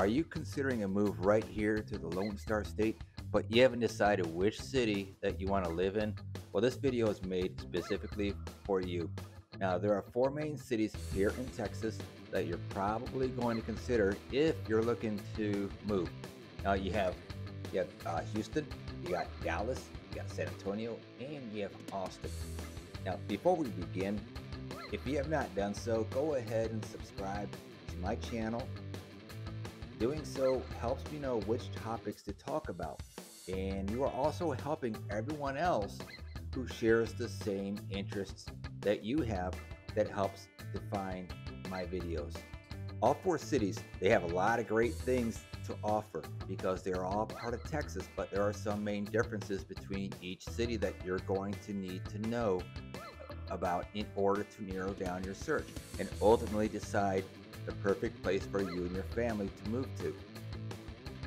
Are you considering a move right here to the Lone Star State, but you haven't decided which city that you want to live in? Well, this video is made specifically for you. Now, there are four main cities here in Texas that you're probably going to consider if you're looking to move. Now, you have Houston, you got Dallas, you got San Antonio, and you have Austin. Now, before we begin, if you have not done so, go ahead and subscribe to my channel. Doing so helps me know which topics to talk about, and you are also helping everyone else who shares the same interests that you have that helps define my videos. All four cities, they have a lot of great things to offer because they're all part of Texas, but there are some main differences between each city that you're going to need to know about in order to narrow down your search and ultimately decide the perfect place for you and your family to move to.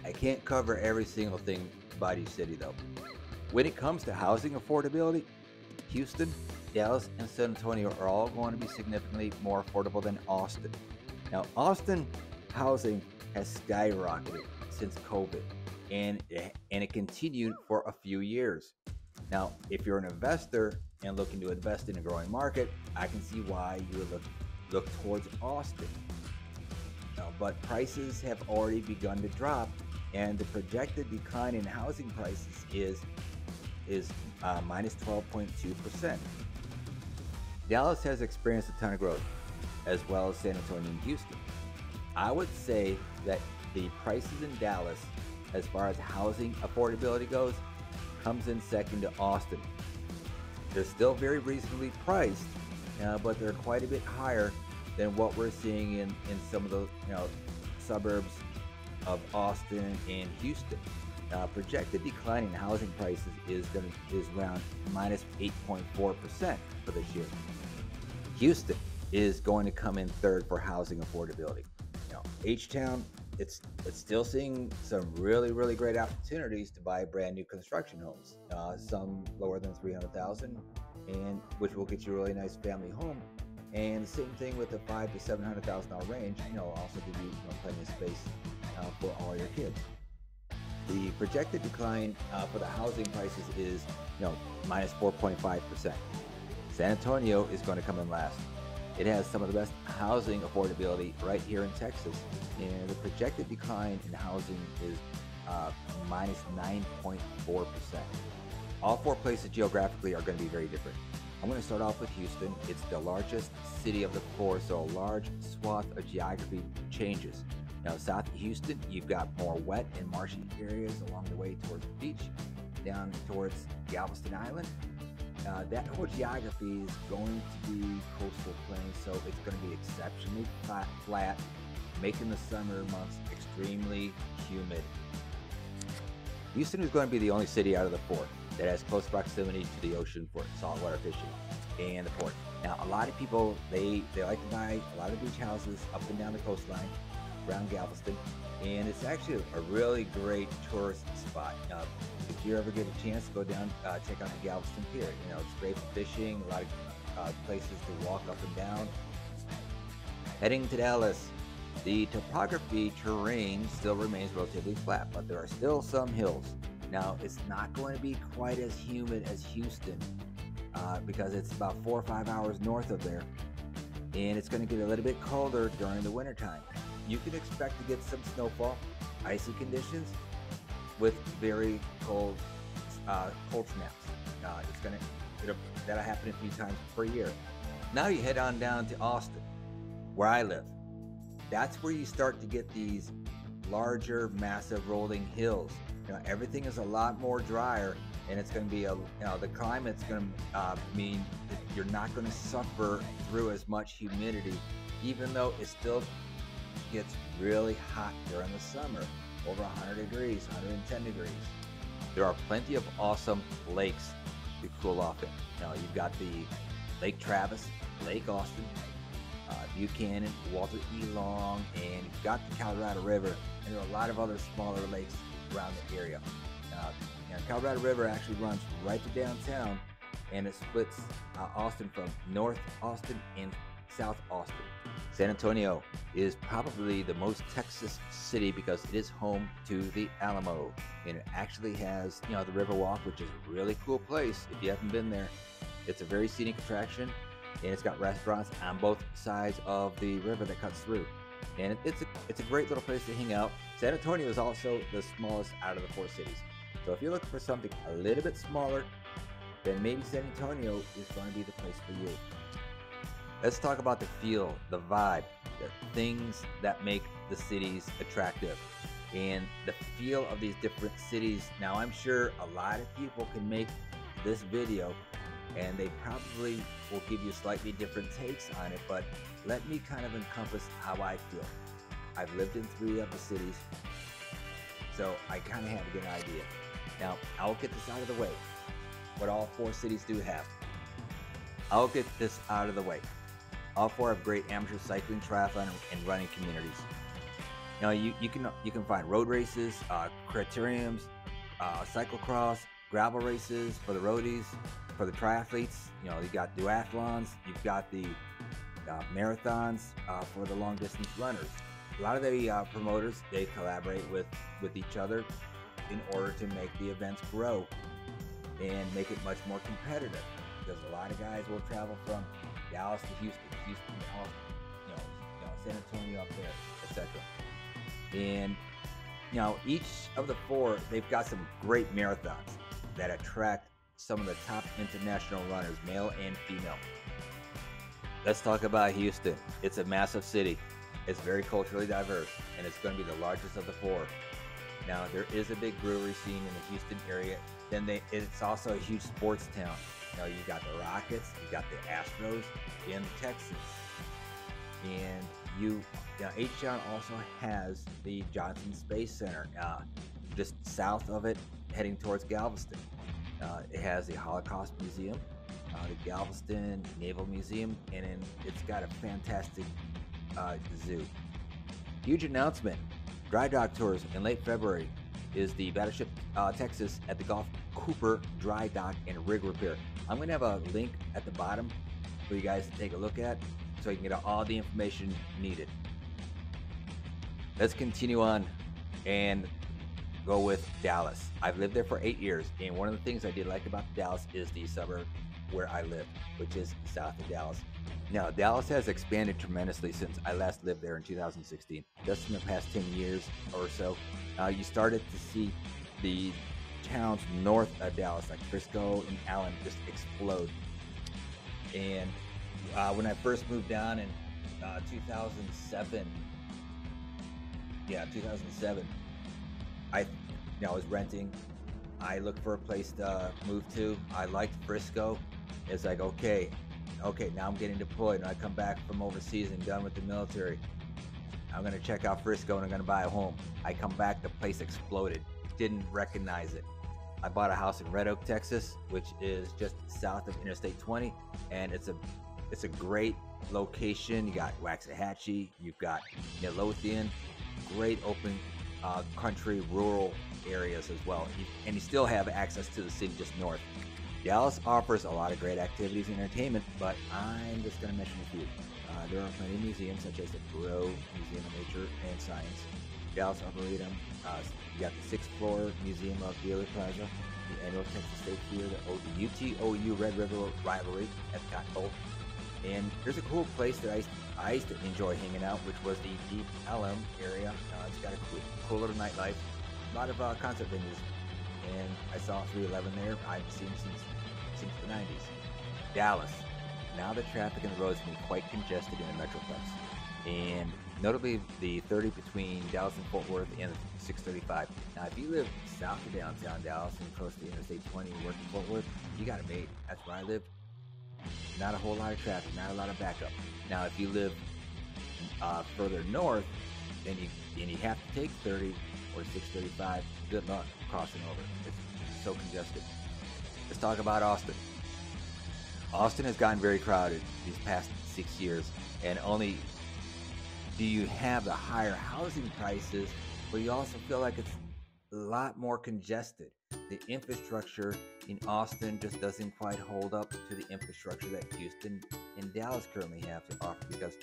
I can't cover every single thing about each city though. When it comes to housing affordability, Houston, Dallas, and San Antonio are all going to be significantly more affordable than Austin. Now, Austin housing has skyrocketed since COVID, and it continued for a few years. Now, if you're an investor and looking to invest in a growing market, I can see why you would look towards Austin. But prices have already begun to drop, and the projected decline in housing prices is minus 12.2%. Dallas has experienced a ton of growth, as well as San Antonio and Houston. I would say that the prices in Dallas, as far as housing affordability goes, comes in second to Austin. They're still very reasonably priced, but they're quite a bit higher than what we're seeing in some of the suburbs of Austin and Houston. Projected decline in housing prices is around minus 8.4% for this year. Houston is going to come in third for housing affordability. H-Town, it's still seeing some really great opportunities to buy brand new construction homes. Some lower than $300,000, and which will get you a really nice family home. And the same thing with the $500,000 to $700,000 range. Also give you plenty of space for all your kids. The projected decline for the housing prices is minus 4.5%. San Antonio is going to come in last. It has some of the best housing affordability right here in Texas, and the projected decline in housing is minus 9.4%. All four places geographically are going to be very different. I'm going to start off with Houston. It's the largest city of the four, so a large swath of geography changes. Now, south of Houston, you've got more wet and marshy areas along the way towards the beach, down towards Galveston Island. That whole geography is going to be coastal plain, so it's going to be exceptionally flat, making the summer months extremely humid. Houston is going to be the only city out of the four that has close proximity to the ocean for saltwater fishing and the port. Now, a lot of people, they like to buy a lot of beach houses up and down the coastline around Galveston, and it's actually a really great tourist spot. If you ever get a chance to go down, check out the Galveston Pier. It's great for fishing, a lot of places to walk up and down. Heading to Dallas, the topography terrain still remains relatively flat, but there are still some hills. Now, it's not going to be quite as humid as Houston because it's about 4 or 5 hours north of there, and it's going to get a little bit colder during the wintertime. You can expect to get some snowfall, icy conditions, with very cold snaps. That'll happen a few times per year. Now you head on down to Austin, where I live. That's where you start to get these larger, massive rolling hills. Everything is a lot more drier, and it's going to be the climate's going to mean that you're not going to suffer through as much humidity, even though it still gets really hot during the summer, over 100 degrees, 110 degrees. There are plenty of awesome lakes to cool off in. You've got the Lake Travis, Lake Austin, Buchanan, Walter E. Long, and you've got the Colorado River, and there are a lot of other smaller lakes around the area. Colorado River actually runs right to downtown, and it splits Austin from North Austin and South Austin. San Antonio is probably the most Texas city because it is home to the Alamo. And it actually has, the Riverwalk, which is a really cool place if you haven't been there. It's a very scenic attraction, and it's got restaurants on both sides of the river that cuts through. And it's a great little place to hang out. San Antonio is also the smallest out of the 4 cities. So if you're looking for something a little bit smaller, then maybe San Antonio is going to be the place for you. Let's talk about the feel, the vibe, the things that make the cities attractive, and the feel of these different cities. Now, I'm sure a lot of people can make this video, and they probably will give you slightly different takes on it, but let me kind of encompass how I feel. I've lived in 3 of the cities, so I kind of have a good idea. Now, I'll get this out of the way, what all 4 cities do have. I'll get this out of the way. All 4 have great amateur cycling, triathlon, and running communities. Now you can find road races, criteriums, cyclocross, gravel races for the roadies, for the triathletes. You got duathlons, you've got the marathons for the long distance runners. A lot of the promoters, they collaborate with each other in order to make the events grow and make it much more competitive. Because a lot of guys will travel from Dallas to Houston to Austin, San Antonio up there, etc. And each of the 4, they've got some great marathons that attract some of the top international runners, male and female. Let's talk about Houston. It's a massive city. It's very culturally diverse, and it's going to be the largest of the 4. Now, there is a big brewery scene in the Houston area. Then it's also a huge sports town. You got the Rockets, you got the Astros in Texas, and H-Town also has the Johnson Space Center just south of it, heading towards Galveston. It has the Holocaust Museum, the Galveston Naval Museum, and then it's got a fantastic zoo. Huge announcement: dry dock tours in late February is the Battleship Texas at the Gulf Cooper Dry Dock and Rig Repair. I'm going to have a link at the bottom for you guys to take a look at so you can get all the information needed. Let's continue on and go with Dallas. I've lived there for 8 years, and one of the things I did like about Dallas is the suburb where I live, which is south of Dallas. Now, Dallas has expanded tremendously since I last lived there in 2016. Just in the past 10 years or so, you started to see the towns north of Dallas, like Frisco and Allen, just explode. And when I first moved down in 2007, I was renting. I looked for a place to move to. I liked Frisco. It's like, okay, now I'm getting deployed and I come back from overseas and done with the military. I'm going to check out Frisco and I'm going to buy a home. I come back, the place exploded. Didn't recognize it. I bought a house in Red Oak, Texas, which is just south of Interstate 20, and it's a great location. You got Waxahachie, you've got Midlothian, great open country, rural areas as well, and you still have access to the city just north. Dallas offers a lot of great activities and entertainment, but I'm just going to mention a few. There are plenty of museums, such as the Perot Museum of Nature and Science, Dallas Arboretum. You got the 6th floor Museum of Dealey Plaza, the annual Texas State Fair, the UT-OU Red River rivalry at the Cotton Bowl. And there's a cool place that I used to enjoy hanging out, which was the Deep Ellum area. It's got a cool little nightlife, a lot of concert venues, and I saw 311 there. I've seen since the 90s. Dallas. Now the traffic and the roads can be quite congested in the Metroplex, and notably the 30 between Dallas and Fort Worth and the 635. Now, if you live south of downtown Dallas and close to Interstate 20 and work in Fort Worth, you got it made. That's where I lived. Not a whole lot of traffic, not a lot of backup. Now, if you live further north, then you have to take 30 or 635. Good luck crossing over. It's so congested. Let's talk about Austin. Austin has gotten very crowded these past 6 years, and only do you have the higher housing prices, but you also feel like it's a lot more congested. The infrastructure in Austin just doesn't quite hold up to the infrastructure that Houston and Dallas currently have to offer, because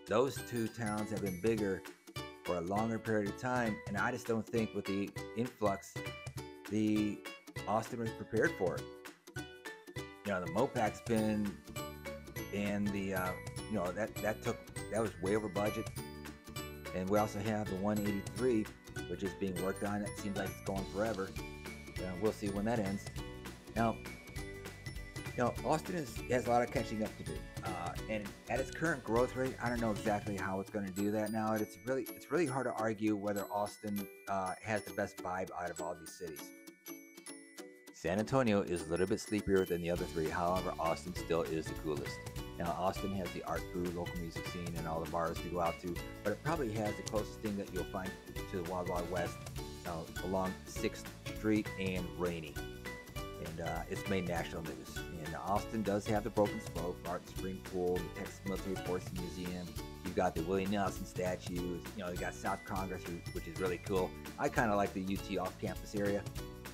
those two towns have been bigger for a longer period of time, and I just don't think with the influx, the Austin was prepared for it. The Mopac spin and the that was way over budget, and we also have the 183, which is being worked on. It seems like it's going forever. We'll see when that ends. Now, Austin has a lot of catching up to do, and at its current growth rate, I don't know exactly how it's going to do that now. It's really hard to argue whether Austin has the best vibe out of all these cities. San Antonio is a little bit sleepier than the other three. However, Austin still is the coolest. Now, Austin has the art, food, local music scene, and all the bars to go out to, but it probably has the closest thing that you'll find to the Wild Wild West along 6th Street and Rainey. And it's made national news. And Austin does have the Broken Spoke, Martin Spring Pool, the Texas Military Forces Museum. You've got the Willie Nelson statues. You got South Congress, which is really cool. I kind of like the UT off-campus area.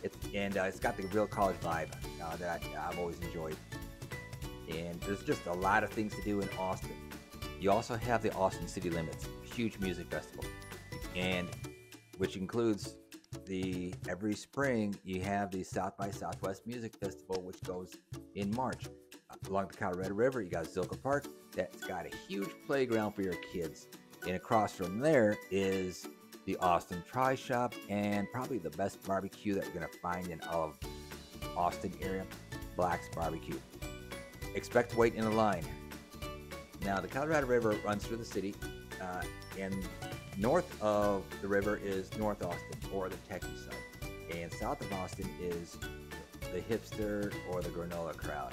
It's got the real college vibe that I've always enjoyed. And there's just a lot of things to do in Austin. You also have the Austin City Limits, a huge music festival, and which includes every spring you have the South by Southwest Music Festival, which goes in March. Along the Colorado River, you got Zilker Park. That's got a huge playground for your kids. And across from there is the Austin Try Shop, and probably the best barbecue that you're going to find in all of Austin area, Black's Barbecue. Expect to wait in a line. Now, the Colorado River runs through the city, and north of the river is North Austin, or the techie side, and south of Austin is the hipster or the granola crowd.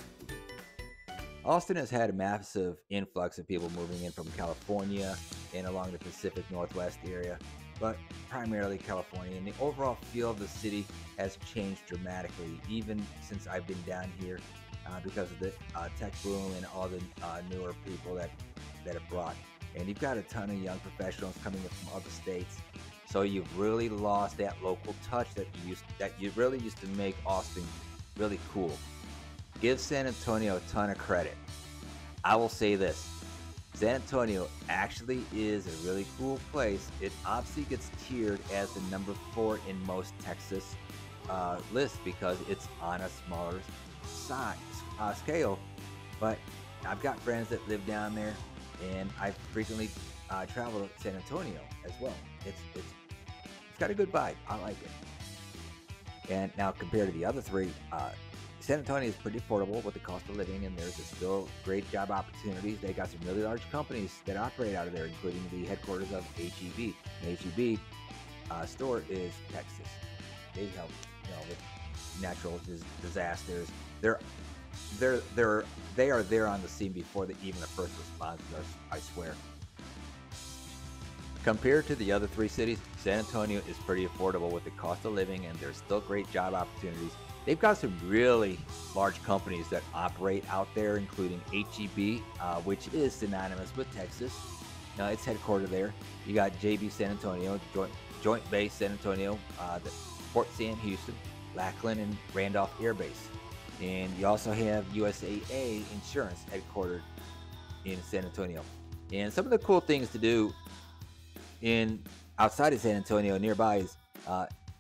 Austin has had a massive influx of people moving in from California and along the Pacific Northwest area, but primarily California, and the overall feel of the city has changed dramatically, even since I've been down here, because of the tech boom and all the newer people that it brought. And you've got a ton of young professionals coming in from other states, so you've really lost that local touch that you really used to make Austin really cool. Give San Antonio a ton of credit. I will say this: San Antonio actually is a really cool place. It obviously gets tiered as the number 4 in most Texas lists because it's on a smaller scale. But I've got friends that live down there, and I frequently travel to San Antonio as well. It's got a good vibe. I like it. And now compared to the other three, San Antonio is pretty affordable with the cost of living, and there's still great job opportunities. They got some really large companies that operate out of there, including the headquarters of HEB. And HEB store is Texas. They help with natural disasters. They are there on the scene before even the first responders, I swear. Compared to the other three cities, San Antonio is pretty affordable with the cost of living, and there's still great job opportunities. They've got some really large companies that operate out there, including HEB, which is synonymous with Texas. Now, it's headquartered there. You got JB San Antonio, Joint Base San Antonio, the Fort Sam Houston, Lackland, and Randolph Air Base. And you also have USAA Insurance headquartered in San Antonio. And some of the cool things to do outside of San Antonio nearby is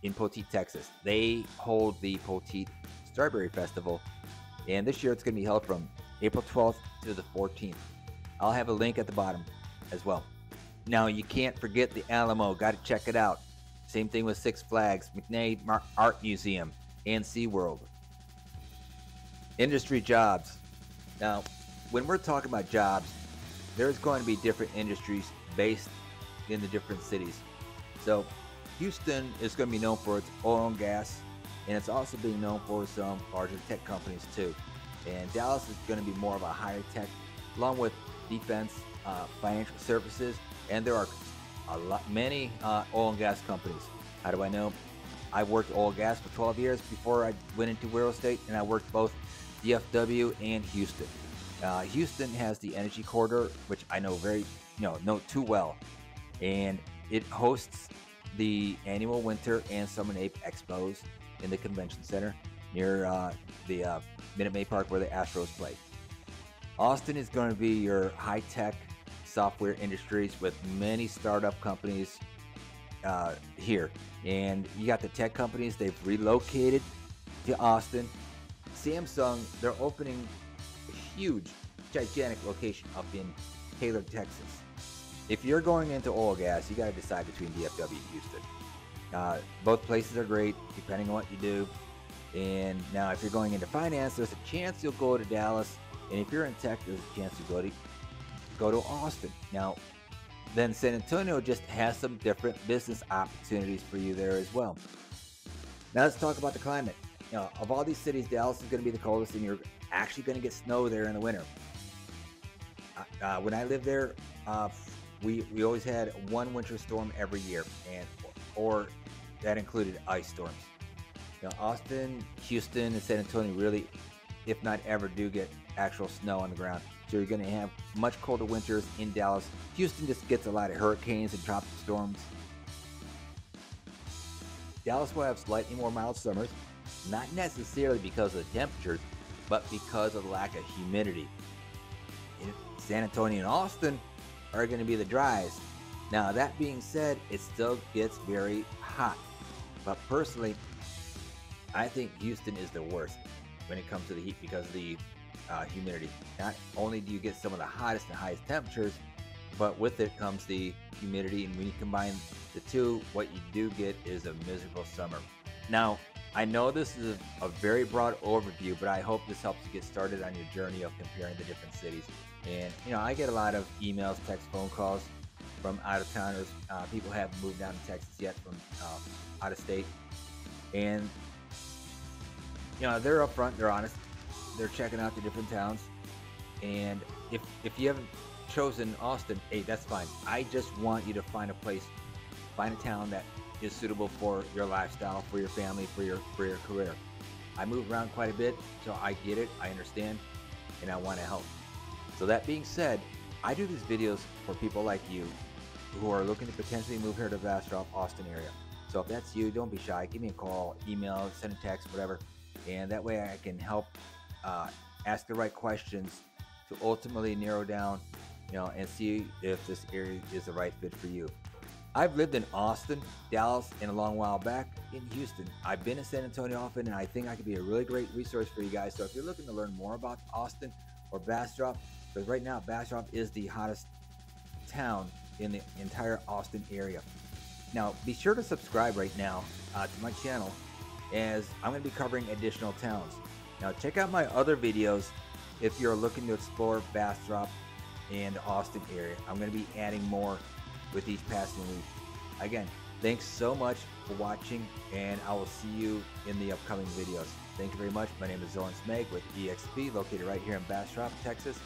in Poteet, Texas. They hold the Poteet Strawberry Festival, and this year it's going to be held from April 12th to the 14th. I'll have a link at the bottom as well. Now, you can't forget the Alamo. Got to check it out. Same thing with Six Flags, McNaid Art Museum, and SeaWorld. Industry jobs. Now, when we're talking about jobs, there's going to be different industries based in the different cities. So Houston is going to be known for its oil and gas, and it's also being known for some larger tech companies too. And Dallas is going to be more of a higher tech, along with defense, financial services, and there are many oil and gas companies. How do I know? I worked oil and gas for 12 years before I went into real estate, and I worked both DFW and Houston. Houston has the Energy Corridor, which I know know too well, and it hosts the annual Winter and Summer Nape Expos in the Convention Center near the Minute Maid Park where the Astros play. Austin is going to be your high-tech software industries with many startup companies here. And you got the tech companies, they've relocated to Austin. Samsung, they're opening a huge, gigantic location up in Taylor, Texas. If you're going into oil gas, you got to decide between DFW and Houston. Both places are great, depending on what you do. And now, if you're going into finance, there's a chance you'll go to Dallas. And if you're in tech, there's a chance you go to Austin. Now, then San Antonio just has some different business opportunities for you there as well. Now, let's talk about the climate. Of all these cities, Dallas is going to be the coldest, and you're actually going to get snow there in the winter. When I lived there, we always had one winter storm every year, or that included ice storms. Austin, Houston, and San Antonio really, if not ever, do get actual snow on the ground. So you're going to have much colder winters in Dallas. Houston just gets a lot of hurricanes and tropical storms. Dallas will have slightly more mild summers, not necessarily because of the temperatures, but because of the lack of humidity. San Antonio and Austin are going to be the driest. Now, that being said, it still gets very hot. But personally, I think Houston is the worst when it comes to the heat because of the humidity. Not only do you get some of the hottest and highest temperatures, but with it comes the humidity, and when you combine the two, what you do get is a miserable summer. Now, I know this is a very broad overview, but I hope this helps you get started on your journey of comparing the different cities. And I get a lot of emails, text, phone calls from out of towners. People haven't moved down to Texas yet from out of state, and they're upfront, they're honest, they're checking out the different towns. And if you haven't chosen Austin, hey, that's fine. I just want you to find a town that is suitable for your lifestyle, for your family, for your career. I move around quite a bit, so I get it, I understand, and I want to help. So that being said, I do these videos for people like you who are looking to potentially move here to Bastrop, Austin area. So if that's you, don't be shy. Give me a call, email, send a text, whatever. And that way I can help ask the right questions to ultimately narrow down, and see if this area is the right fit for you. I've lived in Austin, Dallas, and a long while back in Houston. I've been in San Antonio often, and I think I could be a really great resource for you guys. So if you're looking to learn more about Austin or Bastrop, because right now Bastrop is the hottest town in the entire Austin area. Now, be sure to subscribe right now to my channel, as I'm going to be covering additional towns. Now, check out my other videos if you're looking to explore Bastrop and Austin area. I'm going to be adding more with each passing week. Again, thanks so much for watching, and I will see you in the upcoming videos. Thank you very much. My name is Zoran Smeg with EXP, located right here in Bastrop, Texas.